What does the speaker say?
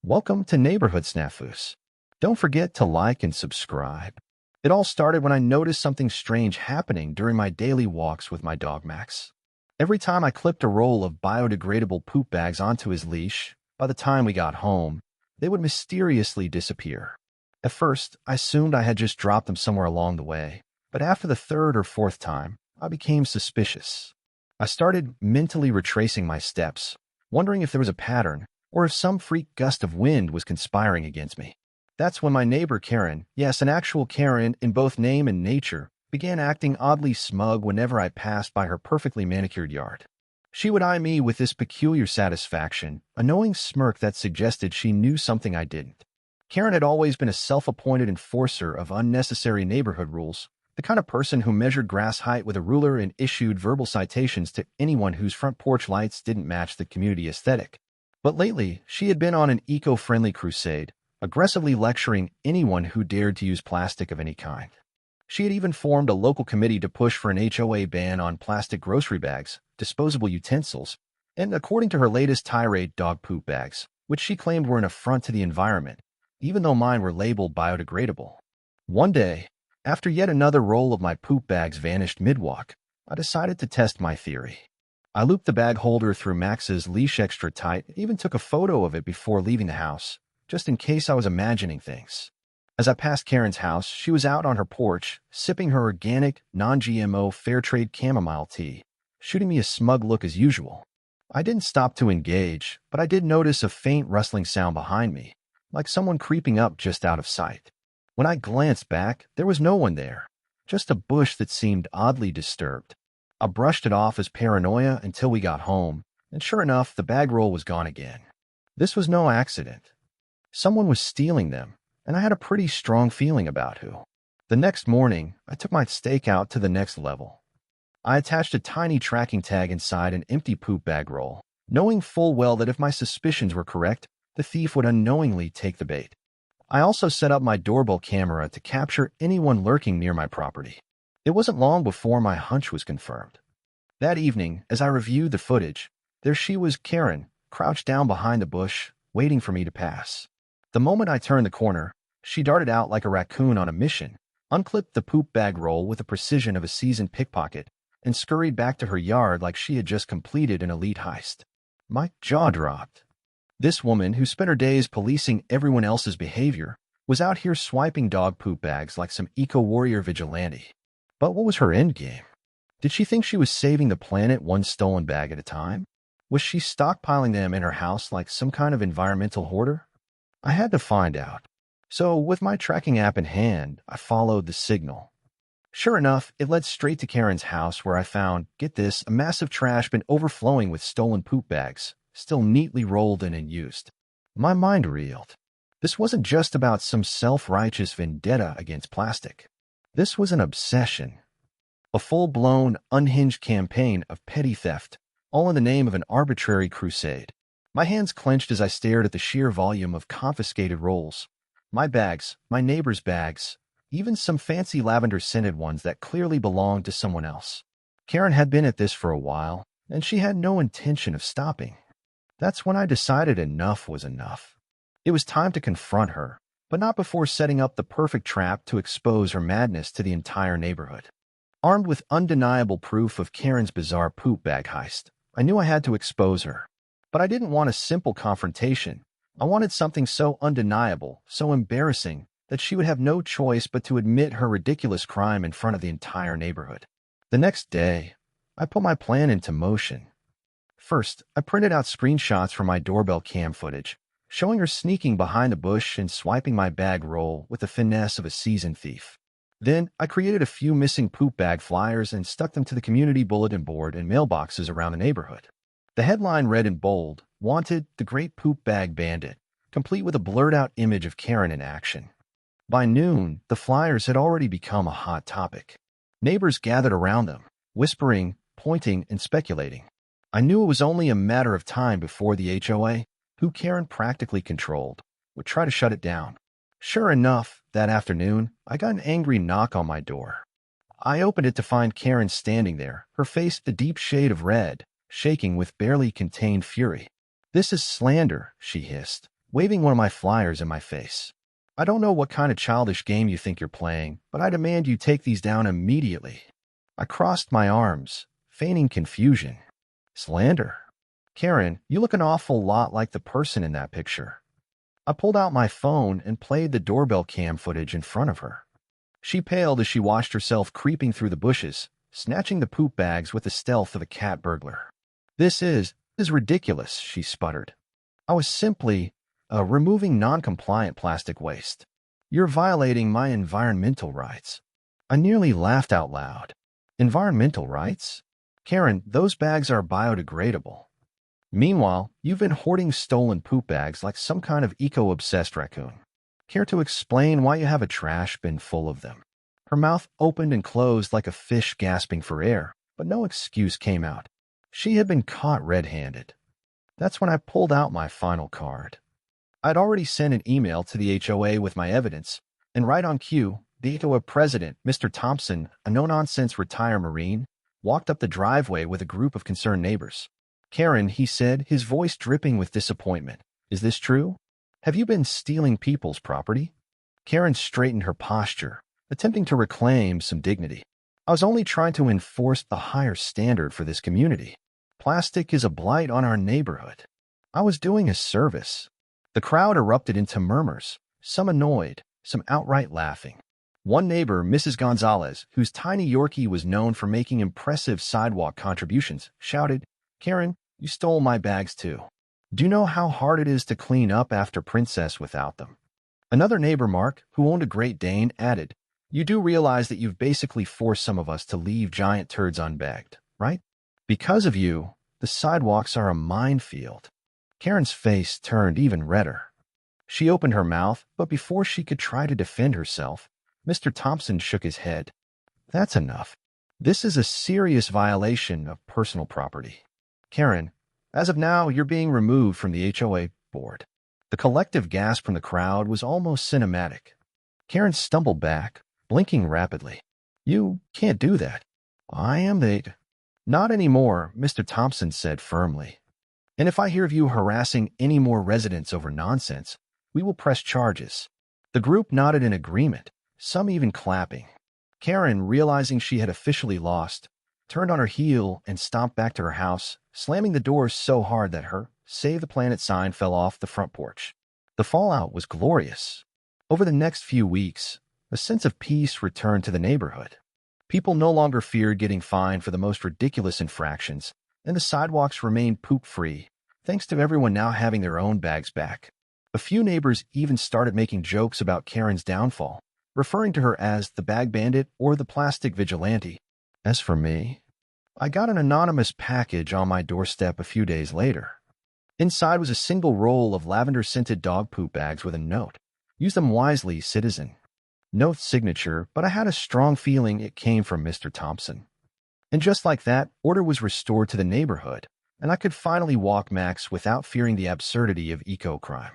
Welcome to Neighborhood Snafus. Don't forget to like and subscribe. It all started when I noticed something strange happening during my daily walks with my dog Max. Every time I clipped a roll of biodegradable poop bags onto his leash, by the time we got home, they would mysteriously disappear. At first, I assumed I had just dropped them somewhere along the way, but after the third or fourth time, I became suspicious. I started mentally retracing my steps, wondering if there was a pattern, or if some freak gust of wind was conspiring against me. That's when my neighbor Karen, yes, an actual Karen in both name and nature, began acting oddly smug whenever I passed by her perfectly manicured yard. She would eye me with this peculiar satisfaction, a knowing smirk that suggested she knew something I didn't. Karen had always been a self-appointed enforcer of unnecessary neighborhood rules, the kind of person who measured grass height with a ruler and issued verbal citations to anyone whose front porch lights didn't match the community aesthetic. But lately, she had been on an eco-friendly crusade, aggressively lecturing anyone who dared to use plastic of any kind. She had even formed a local committee to push for an HOA ban on plastic grocery bags, disposable utensils, and, according to her latest tirade, dog poop bags, which she claimed were an affront to the environment, even though mine were labeled biodegradable. One day, after yet another roll of my poop bags vanished mid-walk, I decided to test my theory. I looped the bag holder through Max's leash extra tight and even took a photo of it before leaving the house, just in case I was imagining things. As I passed Karen's house, she was out on her porch, sipping her organic, non-GMO fair-trade chamomile tea, shooting me a smug look as usual. I didn't stop to engage, but I did notice a faint rustling sound behind me, like someone creeping up just out of sight. When I glanced back, there was no one there, just a bush that seemed oddly disturbed. I brushed it off as paranoia until we got home, and sure enough, the bag roll was gone again. This was no accident. Someone was stealing them, and I had a pretty strong feeling about who. The next morning, I took my stakeout to the next level. I attached a tiny tracking tag inside an empty poop bag roll, knowing full well that if my suspicions were correct, the thief would unknowingly take the bait. I also set up my doorbell camera to capture anyone lurking near my property. It wasn't long before my hunch was confirmed. That evening, as I reviewed the footage, there she was, Karen, crouched down behind the bush, waiting for me to pass. The moment I turned the corner, she darted out like a raccoon on a mission, unclipped the poop bag roll with the precision of a seasoned pickpocket, and scurried back to her yard like she had just completed an elite heist. My jaw dropped. This woman, who spent her days policing everyone else's behavior, was out here swiping dog poop bags like some eco-warrior vigilante. But what was her endgame? Did she think she was saving the planet one stolen bag at a time? Was she stockpiling them in her house like some kind of environmental hoarder? I had to find out. So, with my tracking app in hand, I followed the signal. Sure enough, it led straight to Karen's house where I found, get this, a massive trash bin overflowing with stolen poop bags, still neatly rolled and in use. My mind reeled. This wasn't just about some self-righteous vendetta against plastic. This was an obsession. A full-blown, unhinged campaign of petty theft, all in the name of an arbitrary crusade. My hands clenched as I stared at the sheer volume of confiscated rolls. My bags, my neighbor's bags, even some fancy lavender-scented ones that clearly belonged to someone else. Karen had been at this for a while, and she had no intention of stopping. That's when I decided enough was enough. It was time to confront her, but not before setting up the perfect trap to expose her madness to the entire neighborhood. Armed with undeniable proof of Karen's bizarre poop bag heist, I knew I had to expose her. But I didn't want a simple confrontation. I wanted something so undeniable, so embarrassing, that she would have no choice but to admit her ridiculous crime in front of the entire neighborhood. The next day, I put my plan into motion. First, I printed out screenshots from my doorbell cam footage, showing her sneaking behind the bush and swiping my bag roll with the finesse of a seasoned thief. Then, I created a few missing poop bag flyers and stuck them to the community bulletin board and mailboxes around the neighborhood. The headline read in bold, "Wanted, the Great Poop Bag Bandit," complete with a blurred-out image of Karen in action. By noon, the flyers had already become a hot topic. Neighbors gathered around them, whispering, pointing, and speculating. I knew it was only a matter of time before the HOA, who Karen practically controlled, would try to shut it down. Sure enough, that afternoon, I got an angry knock on my door. I opened it to find Karen standing there, her face a deep shade of red, shaking with barely contained fury. "This is slander," she hissed. waving one of my flyers in my face. I don't know what kind of childish game you think you're playing, but I demand you take these down immediately. I crossed my arms, feigning confusion. Slander? Karen, you look an awful lot like the person in that picture. I pulled out my phone and played the doorbell cam footage in front of her. She paled as she watched herself creeping through the bushes, snatching the poop bags with the stealth of a cat burglar. This is ridiculous, she sputtered. I was simply removing non-compliant plastic waste. You're violating my environmental rights. I nearly laughed out loud. Environmental rights? Karen, those bags are biodegradable. Meanwhile, you've been hoarding stolen poop bags like some kind of eco-obsessed raccoon. Care to explain why you have a trash bin full of them? Her mouth opened and closed like a fish gasping for air, but no excuse came out. She had been caught red-handed. That's when I pulled out my final card. I'd already sent an email to the HOA with my evidence, and right on cue, the HOA president, Mr. Thompson, a no-nonsense retired Marine, walked up the driveway with a group of concerned neighbors. Karen, he said, his voice dripping with disappointment. Is this true? Have you been stealing people's property? Karen straightened her posture, attempting to reclaim some dignity. I was only trying to enforce the higher standard for this community. Plastic is a blight on our neighborhood. I was doing a service. The crowd erupted into murmurs, some annoyed, some outright laughing. One neighbor, Mrs. Gonzalez, whose tiny Yorkie was known for making impressive sidewalk contributions, shouted, Karen, you stole my bags too. Do you know how hard it is to clean up after Princess without them? Another neighbor, Mark, who owned a Great Dane, added, You do realize that you've basically forced some of us to leave giant turds unbagged, right? Because of you, the sidewalks are a minefield. Karen's face turned even redder. She opened her mouth, but before she could try to defend herself, Mr. Thompson shook his head. That's enough. This is a serious violation of personal property. Karen, as of now, you're being removed from the HOA board. The collective gasp from the crowd was almost cinematic. Karen stumbled back, blinking rapidly. You can't do that. I am the... Not anymore, Mr. Thompson said firmly. And if I hear of you harassing any more residents over nonsense, we will press charges. The group nodded in agreement, some even clapping. Karen, realizing she had officially lost, turned on her heel and stomped back to her house, slamming the door so hard that her Save the Planet sign fell off the front porch. The fallout was glorious. Over the next few weeks, a sense of peace returned to the neighborhood. People no longer feared getting fined for the most ridiculous infractions, and the sidewalks remained poop-free, thanks to everyone now having their own bags back. A few neighbors even started making jokes about Karen's downfall, referring to her as the bag bandit or the plastic vigilante. As for me, I got an anonymous package on my doorstep a few days later. Inside was a single roll of lavender-scented dog poop bags with a note. Use them wisely, citizen. No signature, but I had a strong feeling it came from Mr. Thompson. And just like that, order was restored to the neighborhood, and I could finally walk Max without fearing the absurdity of eco-crime.